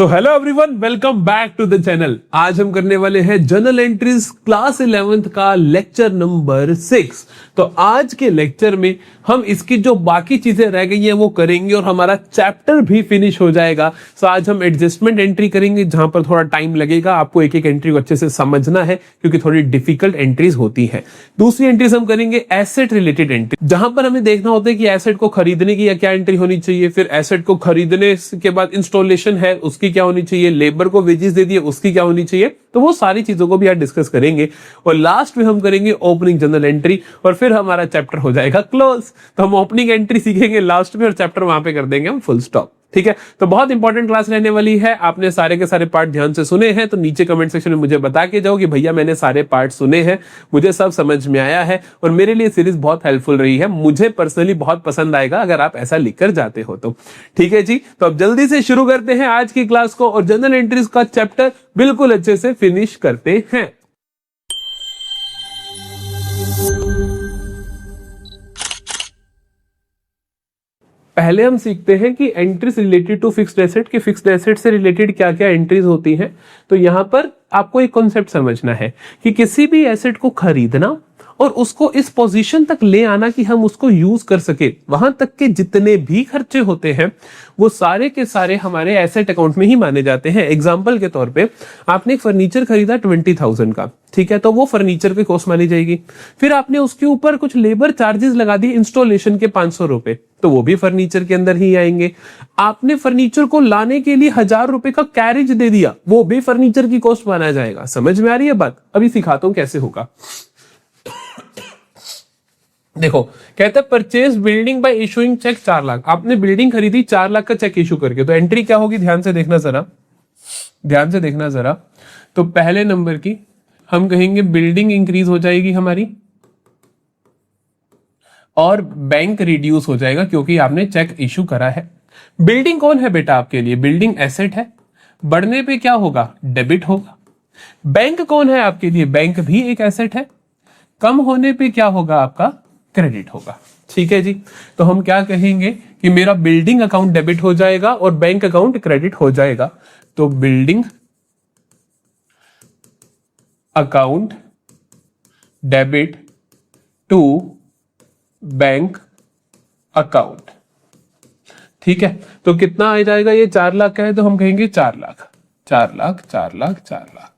So hello everyone, welcome back to the channel. आज हम करने वाले हैं जर्नल एंट्रीज क्लास 11th का लेक्चर नंबर 6। तो आज के लेक्चर में हम इसकी जो बाकी चीजें रह गई हैं वो करेंगे और हमारा चैप्टर भी फिनिश हो जाएगा। सो आज हम एडजस्टमेंट एंट्री करेंगे जहां पर थोड़ा टाइम लगेगा, आपको एक एक एंट्री को अच्छे से समझना है क्योंकि थोड़ी डिफिकल्ट एंट्रीज होती है। दूसरी एंट्रीज हम करेंगे एसेट रिलेटेड एंट्री, जहां पर हमें देखना होता है कि एसेट को खरीदने की क्या एंट्री होनी चाहिए, फिर एसेट को खरीदने के बाद इंस्टॉलेशन है उसकी क्या होनी चाहिए, लेबर को वेजेस दे दिए उसकी क्या होनी चाहिए। तो वो सारी चीजों को भी आज डिस्कस करेंगे और लास्ट में हम करेंगे ओपनिंग जर्नल एंट्री और फिर हमारा चैप्टर हो जाएगा क्लोज। तो हम ओपनिंग एंट्री सीखेंगे लास्ट में और चैप्टर वहां पे कर देंगे हम फुल स्टॉप। ठीक है, तो बहुत इंपॉर्टेंट क्लास रहने वाली है। आपने सारे के सारे पार्ट ध्यान से सुने हैं तो नीचे कमेंट सेक्शन में मुझे बता के जाओ कि भैया मैंने सारे पार्ट सुने हैं, मुझे सब समझ में आया है और मेरे लिए सीरीज बहुत हेल्पफुल रही है। मुझे पर्सनली बहुत पसंद आएगा अगर आप ऐसा लिखकर जाते हो तो। ठीक है जी, तो अब जल्दी से शुरू करते हैं आज की क्लास को और जनरल एंट्रीज का चैप्टर बिल्कुल अच्छे से फिनिश करते हैं। पहले हम सीखते हैं कि entries related to fixed asset के फिक्स्ड एसेट से रिलेटेड क्या क्या एंट्रीज होती हैं। तो यहां पर आपको एक कॉन्सेप्ट समझना है कि किसी भी एसेट को खरीदना और उसको इस पोजीशन तक ले आना कि हम उसको यूज कर सके, वहां तक के जितने भी खर्चे होते हैं वो सारे के सारे हमारे एसेट अकाउंट में ही माने जाते हैं। एग्जांपल के तौर पे आपने एक फर्नीचर खरीदा 20,000 का, ठीक है, तो वो फर्नीचर की कॉस्ट मानी जाएगी। फिर आपने उसके ऊपर कुछ लेबर चार्जेस लगा दिए इंस्टॉलेशन के 500 रुपए, तो वो भी फर्नीचर के अंदर ही आएंगे। आपने फर्नीचर को लाने के लिए 1,000 रुपए का कैरेज दे दिया, वो भी फर्नीचर की कॉस्ट माना जाएगा। समझ में आ रही है बात? अभी सिखाता हूं कैसे होगा। देखो, कहते हैं purchase building by issuing cheque 4 lakh. आपने बिल्डिंग खरीदी 4 लाख का चेक इशू करके, तो एंट्री क्या होगी? ध्यान से देखना जरा, ध्यान से देखना जरा। तो पहले नंबर की हम कहेंगे बिल्डिंग इंक्रीज हो जाएगी हमारी और बैंक रिड्यूस हो जाएगा क्योंकि आपने चेक इशू करा है। बिल्डिंग कौन है बेटा आपके लिए? बिल्डिंग एसेट है, बढ़ने पे क्या होगा? डेबिट होगा। बैंक कौन है आपके लिए? बैंक भी एक एसेट है, कम होने पे क्या होगा? आपका क्रेडिट होगा। ठीक है जी, तो हम क्या कहेंगे कि मेरा बिल्डिंग अकाउंट डेबिट हो जाएगा और बैंक अकाउंट क्रेडिट हो जाएगा। तो building account debit to bank account. ठीक है, तो कितना आ जाएगा? ये 4 लाख का है तो हम कहेंगे 4 लाख, 4 लाख, 4 लाख, 4 लाख।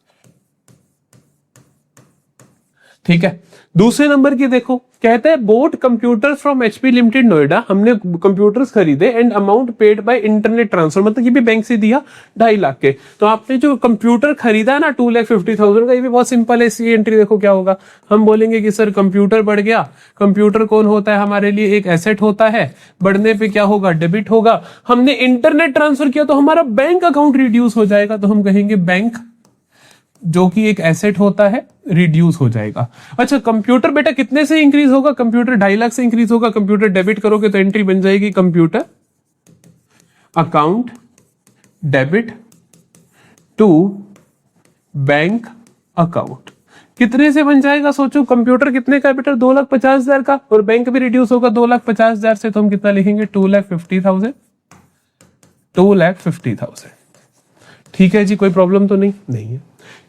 ठीक है, दूसरे नंबर की देखो, कहते हैं boat computers from HP limited Noida. हमने कंप्यूटर्स खरीदे and amount paid by internet transfer, मतलब ये भी बैंक से दिया 2.5 लाख के। तो आपने जो कंप्यूटर खरीदा ना 2,50,000 का, ये भी बहुत सिंपल है। इसी एंट्री देखो क्या होगा, हम बोलेंगे कि सर कंप्यूटर बढ़ गया। कंप्यूटर कौन होता है हमारे लिए? एक एसेट होता है, बढ़ने पे क्या होगा? डेबिट होगा। हमने इंटरनेट ट्रांसफर किया तो हमारा बैंक अकाउंट रिड्यूस हो जाएगा, तो हम कहेंगे बैंक जो कि एक एसेट होता है रिड्यूस हो जाएगा। अच्छा, कंप्यूटर बेटा कितने से इंक्रीज होगा? कंप्यूटर 2.5 लाख से इंक्रीज होगा। कंप्यूटर डेबिट करोगे तो एंट्री बन जाएगी computer account debit to bank account. कितने से बन जाएगा? सोचो, कंप्यूटर कितने का बेटा? 2,50,000 का और बैंक भी रिड्यूस होगा 2,50,000 से, तो हम कितना लिखेंगे? 2,50,000, 2,50,000। ठीक है जी, कोई प्रॉब्लम तो नहीं है।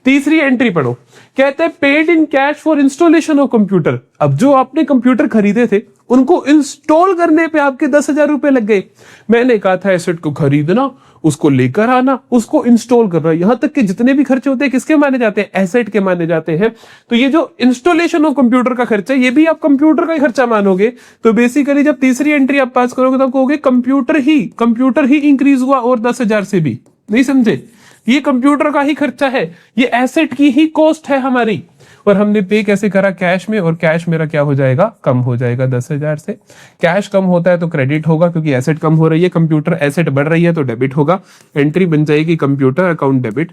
तीसरी एंट्री पढ़ो, कहते हैं paid in cash for installation of computer. अब जो आपने कंप्यूटर खरीदे थे उनको इंस्टॉल करने पे आपके 10,000 रुपए लग गए। मैंने कहा था एसेट को खरीदना, उसको लेकर आना, उसको इंस्टॉल करना, यहां तक कि जितने भी खर्चे होते हैं किसके माने जाते हैं? एसेट के माने जाते हैं। तो ये जो इंस्टॉलेशन ऑफ कंप्यूटर का खर्चा, ये भी आप कंप्यूटर का ही खर्चा मानोगे। तो बेसिकली जब तीसरी एंट्री आप पास करोगे तो आप कहोगे कंप्यूटर ही इंक्रीज हुआ और 10,000 से भी। नहीं समझे? ये कंप्यूटर का ही खर्चा है, ये एसेट की ही कॉस्ट है हमारी। और हमने पे कैसे करा? कैश में, और कैश मेरा क्या हो जाएगा? कम हो जाएगा 10,000 से। कैश कम होता है तो क्रेडिट होगा क्योंकि एसेट कम हो रही है, कंप्यूटर एसेट बढ़ रही है तो डेबिट होगा। एंट्री बन जाएगी computer account debit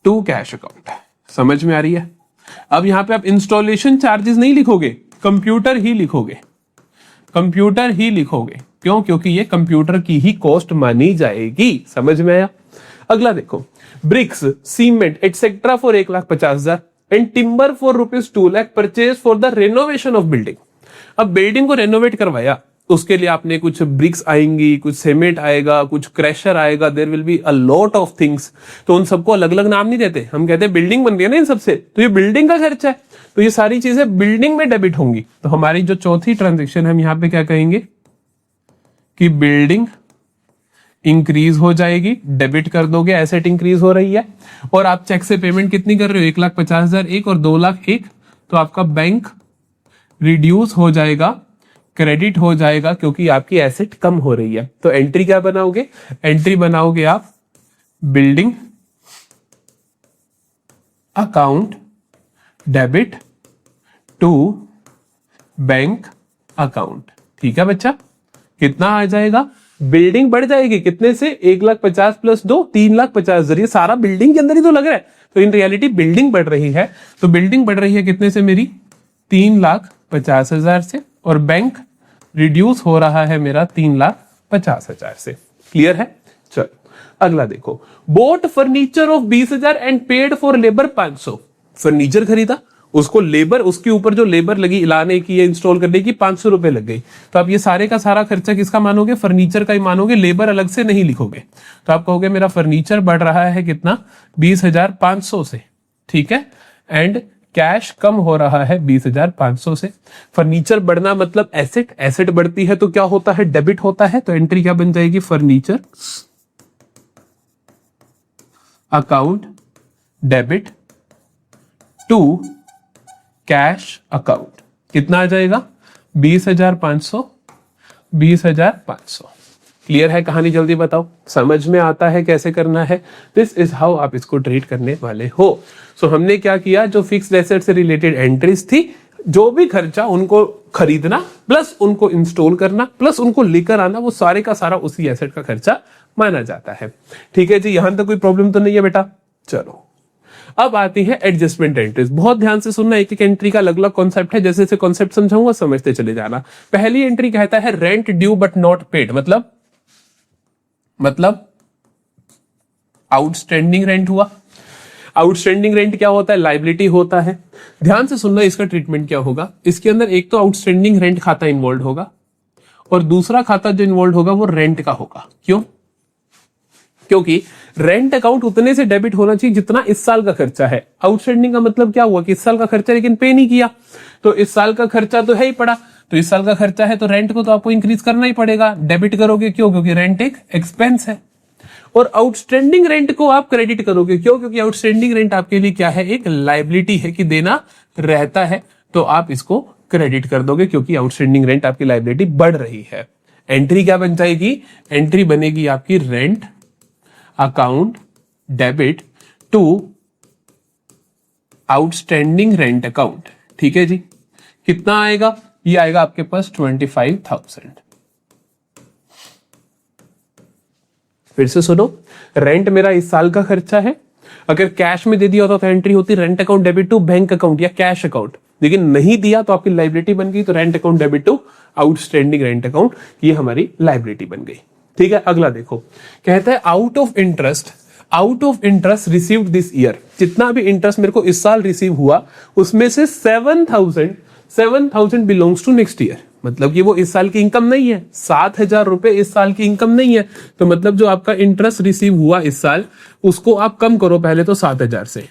to cash account. समझ में आ रही है? अब यहां पे आप इंस्टॉलेशन चार्जेस नहीं लिखोगे, कंप्यूटर ही लिखोगे, कंप्यूटर ही लिखोगे। क्यों? क्योंकि ये कंप्यूटर की ही कॉस्ट मानी जाएगी। समझ में आया? अगला देखो, bricks, cement etcetera for 1,50,000 and timber for ₹2 lakh purchase for the renovation of building. अब बिल्डिंग को रेनोवेट करवाया, उसके लिए आपने कुछ ब्रिक्स आएंगी, कुछ सीमेंट आएगा, कुछ क्रैशर आएगा, there will be a lot of things. तो उन सबको अलग अलग नाम नहीं देते, हम कहते हैं बिल्डिंग बन रही है ना इन सबसे, तो ये बिल्डिंग का खर्चा है, तो ये सारी चीजें बिल्डिंग में डेबिट होंगी। तो हमारी जो चौथी ट्रांजेक्शन हम यहाँ पे क्या कहेंगे कि बिल्डिंग इंक्रीज हो जाएगी, डेबिट कर दोगे, एसेट इंक्रीज हो रही है। और आप चेक से पेमेंट कितनी कर रहे हो, 1,50,000 एक और 2,00,000 एक, तो आपका बैंक रिड्यूस हो जाएगा, क्रेडिट हो जाएगा, क्योंकि आपकी एसेट कम हो रही है। तो एंट्री क्या बनाओगे, एंट्री बनाओगे आप building account debit to bank account. ठीक है बच्चा, कितना आ जाएगा, बिल्डिंग बढ़ जाएगी कितने से, 1,50,000 प्लस 2, 3,50,000। जरिए सारा बिल्डिंग के अंदर ही तो लग रहा है, तो इन रियलिटी बिल्डिंग बढ़ रही है। तो बिल्डिंग बढ़ रही है कितने से मेरी, 3,50,000 से, और बैंक रिड्यूस हो रहा है मेरा 3,50,000 से। क्लियर है। चलो अगला देखो, boat furniture of 20,000 and paid for labour 500। Furniture खरीदा, उसको लेबर, उसके ऊपर जो लेबर लगी लाने की या इंस्टॉल करने की 500 रुपए लग गई। तो आप ये सारे का सारा खर्चा किसका मानोगे, फर्नीचर का ही मानोगे, लेबर अलग से नहीं लिखोगे। तो आप कहोगे मेरा फर्नीचर बढ़ रहा है कितना, 20,500 से। ठीक है, एंड कैश कम हो रहा है 20,500 से। फर्नीचर बढ़ना मतलब एसेट, एसेट बढ़ती है तो क्या होता है, डेबिट होता है। तो एंट्री क्या बन जाएगी, furniture account debit to cash account. कितना आ जाएगा, 20,500, 20,500। क्लियर है कहानी, जल्दी बताओ, समझ में आता है कैसे करना है। दिस इज हाउ आप इसको ट्रीट करने वाले हो। सो हमने क्या किया, जो फिक्स्ड एसेट से रिलेटेड एंट्रीज थी, जो भी खर्चा उनको खरीदना प्लस उनको इंस्टॉल करना प्लस उनको लेकर आना, वो सारे का सारा उसी एसेट का खर्चा माना जाता है। ठीक है जी, यहां तक कोई प्रॉब्लम तो नहीं है बेटा। चलो अब आती है एडजस्टमेंट एंट्रीज। बहुत ध्यान से सुनना, एक एक एंट्री का अलग अलग कॉन्सेप्ट है, जैसे जैसे कॉन्सेप्ट समझाऊंगा समझते चले जाना। पहली एंट्री कहता है rent due but not paid, मतलब आउटस्टैंडिंग रेंट हुआ। आउटस्टैंडिंग रेंट क्या होता है, लाइबिलिटी होता है। ध्यान से सुनना, इसका ट्रीटमेंट क्या होगा, इसके अंदर एक तो आउटस्टैंडिंग रेंट खाता इन्वॉल्व होगा और दूसरा खाता जो इन्वॉल्व होगा वो रेंट का होगा। क्यों, क्योंकि रेंट अकाउंट उतने से डेबिट होना चाहिए जितना इस साल का खर्चा है। आउटस्टैंडिंग का मतलब क्या हुआ कि इस साल का खर्चा लेकिन पे नहीं किया, तो इस साल का खर्चा तो है ही पड़ा, तो इस साल का खर्चा है तो रेंट को तो आपको इंक्रीज करना ही पड़ेगा, डेबिट करोगे। क्यों, क्योंकि रेंट एक एक्सपेंस है। और आउटस्टैंडिंग रेंट को आप क्रेडिट करोगे, क्यों, क्योंकि आउटस्टैंडिंग रेंट आपके लिए क्या है, एक लायबिलिटी है कि देना रहता है, तो आप इसको क्रेडिट कर दोगे क्योंकि आउटस्टैंडिंग रेंट आपकी लायबिलिटी बढ़ रही है। एंट्री क्या बन जाएगी, एंट्री बनेगी आपकी rent account debit to outstanding rent account. ठीक है जी, कितना आएगा, ये आएगा आपके पास 25,000। फिर से सुनो, रेंट मेरा इस साल का खर्चा है, अगर कैश में दे दिया होता तो एंट्री होती rent account debit to bank account या कैश अकाउंट, लेकिन नहीं दिया तो आपकी लायबिलिटी बन गई, तो rent account debit to outstanding rent account, ये हमारी लायबिलिटी बन गई। ठीक है, अगला देखो, कहता है out of interest received this year. जितना भी इंटरेस्ट मेरे को इस साल रिसीव हुआ उसमें से 7,000 बिलोंग्स टू नेक्स्ट ईयर, मतलब कि वो इस साल की इनकम नहीं है। 7,000 रुपए इस साल की इनकम नहीं है, तो मतलब जो आपका इंटरेस्ट रिसीव हुआ इस साल उसको आप कम करो पहले तो 7,000 से।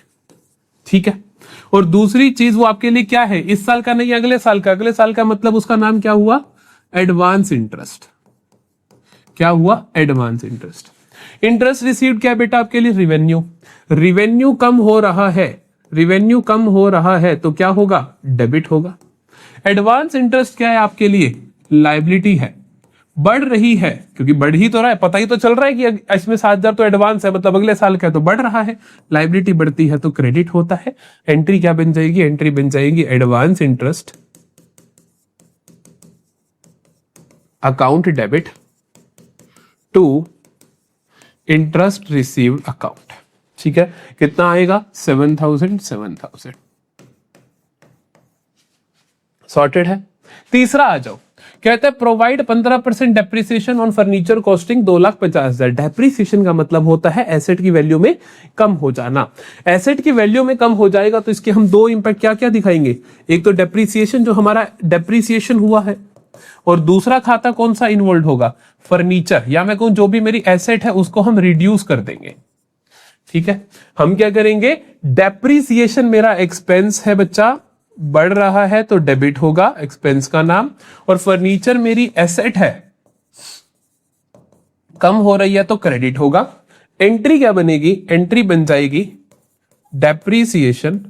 ठीक है, और दूसरी चीज वो आपके लिए क्या है, इस साल का नहीं अगले साल का। अगले साल का मतलब उसका नाम क्या हुआ, एडवांस इंटरेस्ट। क्या हुआ, एडवांस इंटरेस्ट। इंटरेस्ट रिसीव्ड क्या बेटा आपके लिए, रिवेन्यू। रिवेन्यू कम हो रहा है, रिवेन्यू कम हो रहा है तो क्या होगा, डेबिट होगा। एडवांस इंटरेस्ट क्या है आपके लिए, लायबिलिटी है, बढ़ रही है क्योंकि बढ़ ही तो रहा है, पता ही तो चल रहा है कि इसमें 7,000 तो एडवांस है, मतलब अगले साल का है तो बढ़ रहा है। लायबिलिटी बढ़ती है तो क्रेडिट होता है। एंट्री क्या बन जाएगी, एंट्री बन जाएगी advance interest account debit to interest received account. ठीक है, कितना आएगा, 7,000। सॉर्टेड है। तीसरा आ जाओ, कहता है provide 15% depreciation on furniture costing 2,50,000। Depreciation का मतलब होता है एसेट की वैल्यू में कम हो जाना। एसेट की वैल्यू में कम हो जाएगा तो इसके हम दो इंपैक्ट क्या क्या दिखाएंगे। एक तो डेप्रिसिएशन, जो हमारा डेप्रिसिएशन हुआ है और दूसरा खाता कौन सा इन्वॉल्व होगा, फर्नीचर, या मैं कहूं जो भी मेरी एसेट है उसको हम रिड्यूस कर देंगे। ठीक है, हम क्या करेंगे, डेप्रिसिएशन मेरा एक्सपेंस है बच्चा, बढ़ रहा है तो डेबिट होगा एक्सपेंस का नाम, और फर्नीचर मेरी एसेट है, कम हो रही है तो क्रेडिट होगा। एंट्री क्या बनेगी, एंट्री बन जाएगी depreciation,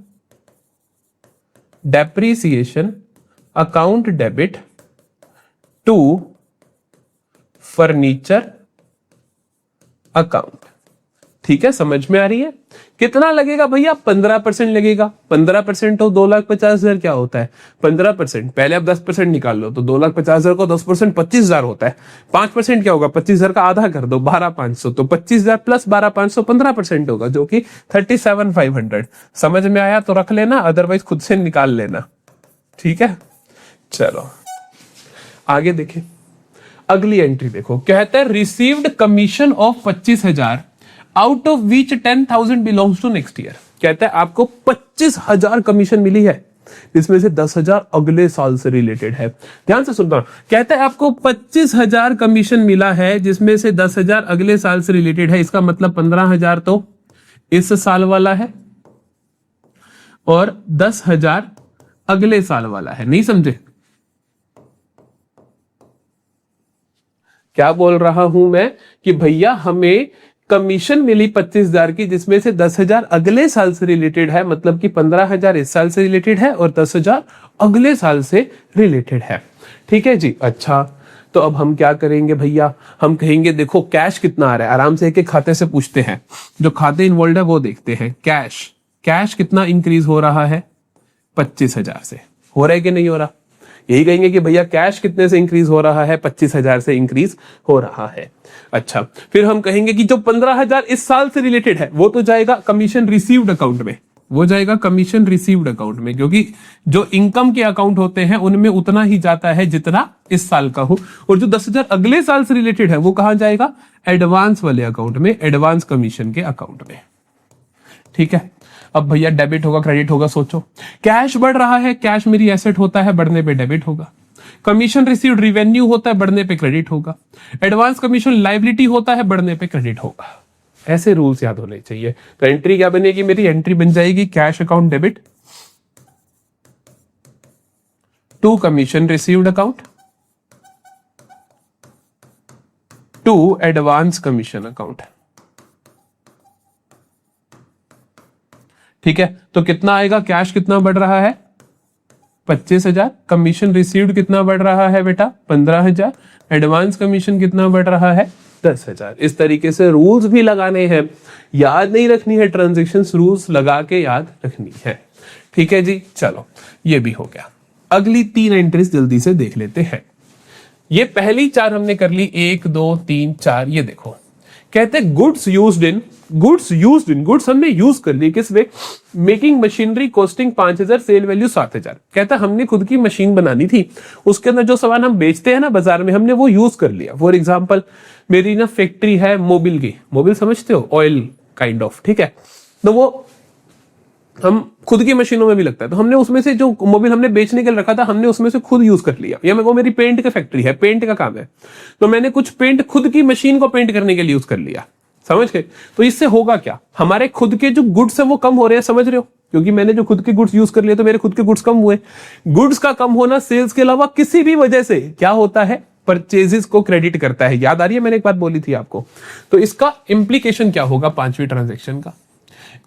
depreciation account debit to furniture account. ठीक है, समझ में आ रही है। कितना लगेगा भैया, 15% लगेगा। 15% तो 2,50,000 क्या होता है, 15%, पहले आप 10% निकाल लो तो 2,50,000 को 10% 25,000 होता है। 5% क्या होगा, 25,000 का आधा कर दो 12,500, तो 25,000 प्लस 12,500 15% होगा, जो कि 37,500। समझ में आया तो रख लेना, अदरवाइज खुद से निकाल लेना। ठीक है, चलो आगे देखें। अगली एंट्री देखो, कहते हैं received commission of 25,000 out of which 10,000 belongs to next year. कहता है आपको 25,000 कमीशन मिली है, इसमें से 10,000 अगले साल से रिलेटेड है। ध्यान से सुनता हूं, कहता है आपको 25,000 कमीशन मिला है जिसमें से 10,000 अगले साल से रिलेटेड है। इसका मतलब 15,000 तो इस साल वाला है और 10,000 अगले साल वाला है। नहीं समझे क्या बोल रहा हूं मैं, कि भैया हमें कमीशन मिली 25,000 की, जिसमें से 10,000 अगले साल से रिलेटेड है, मतलब कि 15,000 इस साल से रिलेटेड है और 10,000 अगले साल से रिलेटेड है। ठीक है जी, अच्छा तो अब हम क्या करेंगे भैया, हम कहेंगे देखो कैश कितना आ रहा है, आराम से एक एक खाते से पूछते हैं, जो खाते इन्वॉल्व है वो देखते हैं। कैश, कैश कितना इंक्रीज हो रहा है, 25,000 से। हो रहा है कि नहीं हो रहा, यही कहेंगे कि भैया कैश कितने से इंक्रीज हो रहा है, 25,000 से इंक्रीज हो रहा है। अच्छा, फिर हम कहेंगे कि जो 15,000 इस साल से रिलेटेड है वो तो जाएगा कमीशन रिसीव्ड अकाउंट में, वो जाएगा कमीशन रिसीव्ड अकाउंट में, क्योंकि जो इनकम के अकाउंट होते हैं उनमें उतना ही जाता है जितना इस साल का हो। और जो 10,000 अगले साल से रिलेटेड है वो कहां जाएगा, एडवांस वाले अकाउंट में, एडवांस कमीशन के अकाउंट में। ठीक है, अब भैया डेबिट होगा क्रेडिट होगा, सोचो। कैश बढ़ रहा है, कैश मेरी एसेट होता है, बढ़ने पे डेबिट होगा। कमीशन रिसीव्ड रिवेन्यू होता है, बढ़ने पे क्रेडिट होगा। एडवांस कमीशन लायबिलिटी होता है, बढ़ने पे क्रेडिट होगा। ऐसे रूल्स याद होने चाहिए। तो एंट्री क्या बनेगी मेरी, एंट्री बन जाएगी cash account debit to commission received account to advance commission account. ठीक है, तो कितना आएगा, कैश कितना बढ़ रहा है 25,000, कमीशन रिसीव्ड कितना बढ़ रहा है बेटा 15,000, एडवांस कमीशन कितना बढ़ रहा है 10,000। इस तरीके से रूल्स भी लगाने हैं, याद नहीं रखनी है ट्रांजैक्शंस, रूल्स लगा के याद रखनी है। ठीक है जी, चलो ये भी हो गया। अगली 3 एंट्रीज जल्दी से देख लेते हैं। ये पहली 4 हमने कर ली, 1 2 3 4। ये देखो कहते हैं गुड्स यूज्ड इन, गुड्स हमने यूज कर ली किस way, making machinery costing 5,000 sale value 7,000। कहता हमने खुद की मशीन बनानी थी, उसके अंदर जो सामान हम बेचते हैं ना बाजार में, हमने वो यूज कर लिया। फॉर एग्जांपल मेरी ना फैक्ट्री है मोबिल की, मोबिल समझते हो, ऑयल काइंड ऑफ। ठीक है, तो वो हम खुद की मशीनों में भी लगता है, तो हमने उसमें से जो मोबिल हमने बेचने के लिए रखा था हमने उसमें से खुद यूज कर लिया। या वो मेरी पेंट की फैक्ट्री है, पेंट का काम है, तो मैंने कुछ पेंट खुद की मशीन को पेंट करने के लिए यूज कर लिया। समझ गए, तो इससे होगा क्या, हमारे खुद के जो गुड्स है वो कम हो रहे हैं, समझ रहे हो, क्योंकि मैंने जो खुद के गुड्स यूज कर लिए तो मेरे खुद के गुड्स कम हुए। गुड्स का कम होना सेल्स के अलावा किसी भी वजह से क्या होता है, परचेजेस को क्रेडिट करता है। याद आ रही है, मैंने एक बात बोली थी आपको। तो इसका इंप्लीकेशन क्या होगा 5वीं ट्रांजैक्शन का,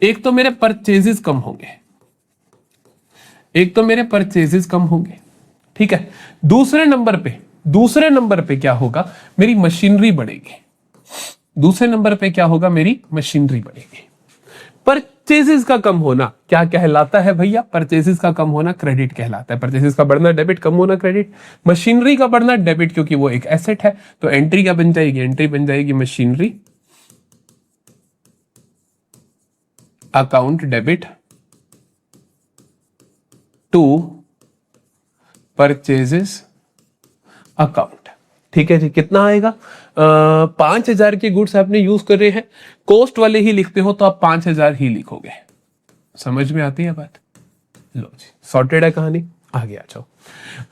एक तो मेरे परचेजेस कम होंगे, एक तो मेरे परचेजेस कम होंगे। ठीक है, दूसरे नंबर पे क्या होगा, मेरी मशीनरी बढ़ेगी। दूसरे नंबर पे क्या होगा, मेरी मशीनरी बढ़ेगी। परचेजेस का कम होना क्या कहलाता है भैया, परचेजेस का कम होना क्रेडिट कहलाता है। परचेजेस का बढ़ना डेबिट, कम होना क्रेडिट। मशीनरी का बढ़ना डेबिट, क्योंकि वो एक एसेट है। तो एंट्री क्या बन जाएगी, एंट्री बन जाएगी machinery account debit to purchases account. ठीक है जी, कितना आएगा, 5,000 के गुड्स आपने यूज कर रहे हैं, कॉस्ट वाले ही लिखते हो तो आप 5,000 ही लिखोगे। समझ में आती है बात, लो जी सॉर्टेड है कहानी। आगे आ जाओ।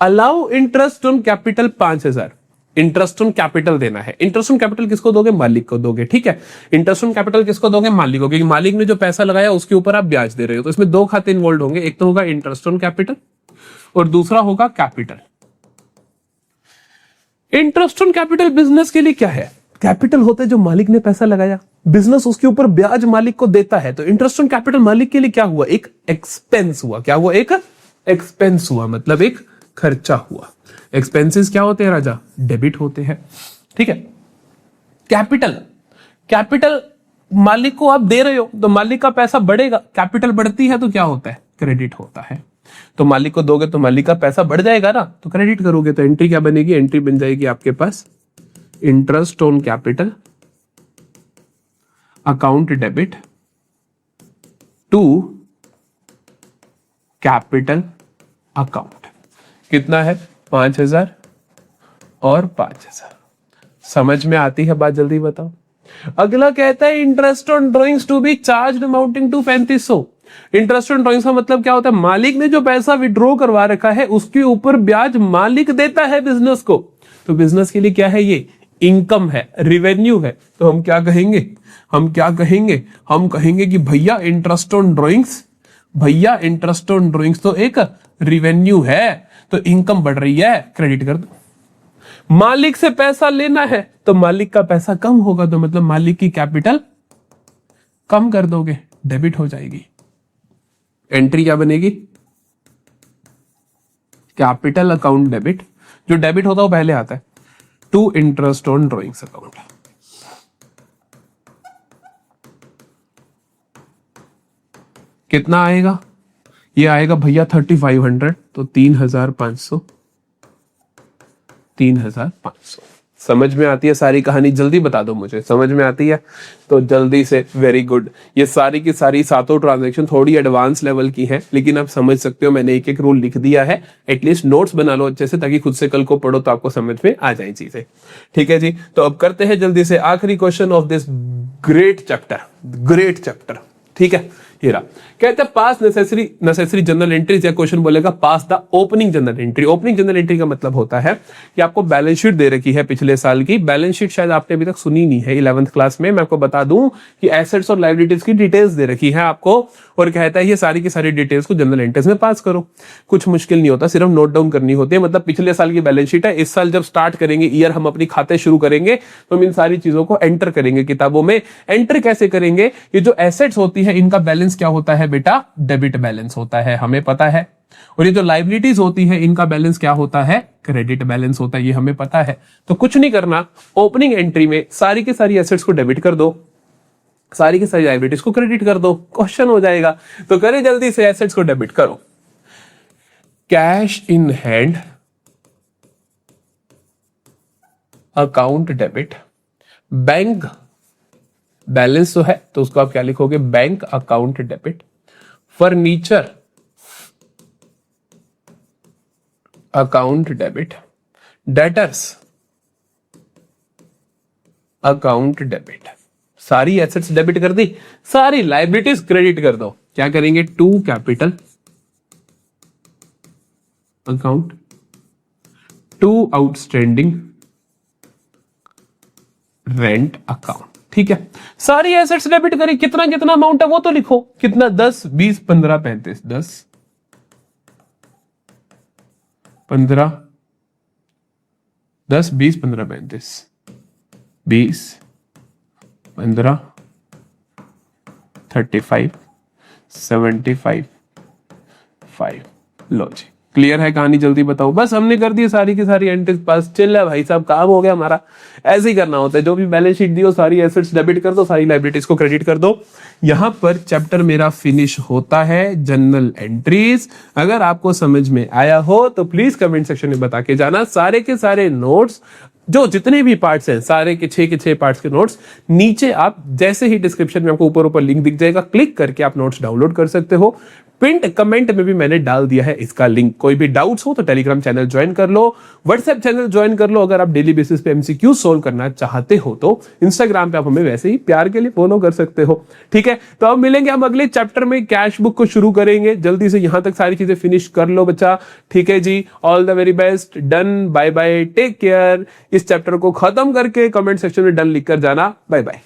Allow interest on capital 5,000। Interest on capital देना है। इंटरेस्ट ऑन कैपिटल किसको दोगे? मालिक को दोगे, ठीक है। इंटरेस्ट ऑन कैपिटल किसको दोगे? मालिक को, क्योंकि मालिक ने जो पैसा लगाया उसके ऊपर आप ब्याज दे रहे हो। तो इसमें दो खाते इन्वॉल्व होंगे, एक तो होगा इंटरेस्ट ऑन कैपिटल और दूसरा होगा capital. Interest on capital business के लिए क्या है? कैपिटल होता है जो मालिक ने पैसा लगाया, बिजनेस उसके ऊपर ब्याज मालिक को देता है। तो इंटरेस्ट ऑन कैपिटल मालिक के लिए क्या हुआ? एक एक्सपेंस हुआ। क्या हुआ? एक एक्सपेंस हुआ, मतलब एक खर्चा हुआ। एक्सपेंसेस क्या होते हैं राजा? डेबिट होते हैं, ठीक है। कैपिटल, कैपिटल मालिक को आप दे रहे हो तो मालिक का पैसा बढ़ेगा। कैपिटल बढ़ती है तो क्या होता है? क्रेडिट होता है। तो मालिक को दोगे तो मालिक का पैसा बढ़ जाएगा ना, तो क्रेडिट करोगे तो एंट्री क्या बनेगी? एंट्री बन जाएगी आपके पास interest on capital account debit to capital account. कितना है? 5,000 और 5,000। समझ में आती है बात? जल्दी बताओ। अगला कहता है interest on drawings to be charge amounting to 3500। Interest on drawings का मतलब क्या होता है? मालिक ने जो पैसा विड्रॉ करवा रखा है उसके ऊपर ब्याज मालिक देता है बिजनेस को। तो बिजनेस के लिए क्या है? ये इनकम है, रिवेन्यू है। तो हम क्या कहेंगे? हम क्या कहेंगे? हम कहेंगे कि भैया इंटरेस्ट ऑन ड्रॉइंग्स, भैया इंटरेस्ट ऑन ड्रॉइंग्स तो एक रिवेन्यू है, तो इनकम बढ़ रही है, क्रेडिट कर दो। मालिक से पैसा लेना है तो मालिक का पैसा कम होगा, तो मतलब मालिक की कैपिटल कम कर दोगे, डेबिट हो जाएगी। एंट्री क्या बनेगी? Capital account debit. जो डेबिट होता है वो पहले आता है, to interest on drawings account. कितना आएगा? ये आएगा भैया 3500, तो 3,500। 3,500। समझ में आती है सारी कहानी? जल्दी बता दो मुझे, समझ में आती है तो जल्दी से। Very good. ये सारी की सारी सातों ट्रांजैक्शन थोड़ी एडवांस लेवल की हैं, लेकिन आप समझ सकते हो मैंने एक एक रूल लिख दिया है। एटलीस्ट नोट्स बना लो अच्छे से, ताकि खुद से कल को पढ़ो तो आपको समझ में आ जाए चीजें, ठीक है जी। तो अब करते हैं जल्दी से आखिरी question of this great chapter, great chapter, ठीक है। ये रहा, कहते हैं पास नेसेसरी जनरल एंट्रीज, या क्वेश्चन बोलेगा pass the opening general entry. Opening general entry का मतलब होता है कि आपको बैलेंस शीट दे रखी है पिछले साल की। बैलेंस शीट शायद आपने अभी तक सुनी नहीं है 11th क्लास में। मैं आपको बता दूं कि एसेट्स और लायबिलिटीज की डिटेल्स दे रखी है आपको, और कहता है ये सारी की सारी डिटेल्स को जनरल एंट्रीज में पास करो। कुछ मुश्किल नहीं होता, सिर्फ नोट डाउन करनी होती है। मतलब पिछले साल की बैलेंस शीट है, इस साल जब स्टार्ट करेंगे ईयर, हम अपनी खाते शुरू करेंगे तो हम इन सारी चीजों को एंटर करेंगे किताबों में। एंटर कैसे करेंगे? ये जो एसेट्स होती है इनका बैलेंस क्या होता है बेटा? डेबिट बैलेंस होता है, हमें पता है। और ये जो लायबिलिटीज होती है इनका बैलेंस क्या होता है? क्रेडिट बैलेंस होता है, ये हमें पता है। तो कुछ नहीं करना, ओपनिंग एंट्री में सारी की सारी एसेट्स को डेबिट कर दो, सारी की सारी लायबिलिटीज को क्रेडिट कर दो, क्वेश्चन हो जाएगा। तो करें जल्दी से, एसेट्स को डेबिट करो। Cash in hand account debit, bank balance तो है तो उसको आप क्या लिखोगे? Bank account debit. Furniture account debit, debtors account debit. सारी एसेट्स डेबिट कर दी, सारी लायबिलिटीज क्रेडिट कर दो। क्या करेंगे? To capital account, to outstanding rent account, ठीक है। सारी एसेट्स डेबिट करें। कितना कितना अमाउंट है वो तो लिखो। कितना? 10, 20, 15, 35। 10, 15, 10, 20, 15, 35, 20, 15, 35, 75, 5। लो जी, क्लियर है कहानी? जल्दी बताओ। बस हमने कर दी सारी की सारी एंट्रीज पास। चिल्ला भाई साहब, काम हो गया हमारा। ऐसे ही करना होता है, जो भी बैलेंस शीट दियो सारी एसेट्स डेबिट कर दो, सारी लायबिलिटीज को क्रेडिट कर दो। यहां पर चैप्टर मेरा फिनिश होता है, जनरल एंट्रीज। अगर आपको समझ में आया हो तो प्लीज कमेंट सेक्शन में बता के जाना। सारे के सारे नोट्स, जो जितने भी पार्ट्स हैं, सारे के 6 पार्ट्स के नोट्स नीचे आप जैसे ही डिस्क्रिप्शन में आपको ऊपर ऊपर लिंक दिख जाएगा, क्लिक करके आप नोट्स डाउनलोड कर सकते हो। पिंड कमेंट में भी मैंने डाल दिया है इसका लिंक। कोई भी डाउट्स हो तो टेलीग्राम चैनल ज्वाइन कर लो, व्हाट्सएप चैनल ज्वाइन कर लो। अगर आप डेली बेसिस पे एमसीक्यू सोल्व करना चाहते हो तो इंस्टाग्राम पे आप हमें वैसे ही प्यार के लिए फॉलो कर सकते हो। ठीक है, तो अब मिलेंगे हम अगले चैप्टर में, कैश बुक को शुरू करेंगे। जल्दी से यहां तक सारी चीजें फिनिश कर लो बच्चा। ठीक है जी, all the very best, done, bye bye, take care. इस चैप्टर को खत्म करके कमेंट सेक्शन में डन लिखकर जाना। Bye bye.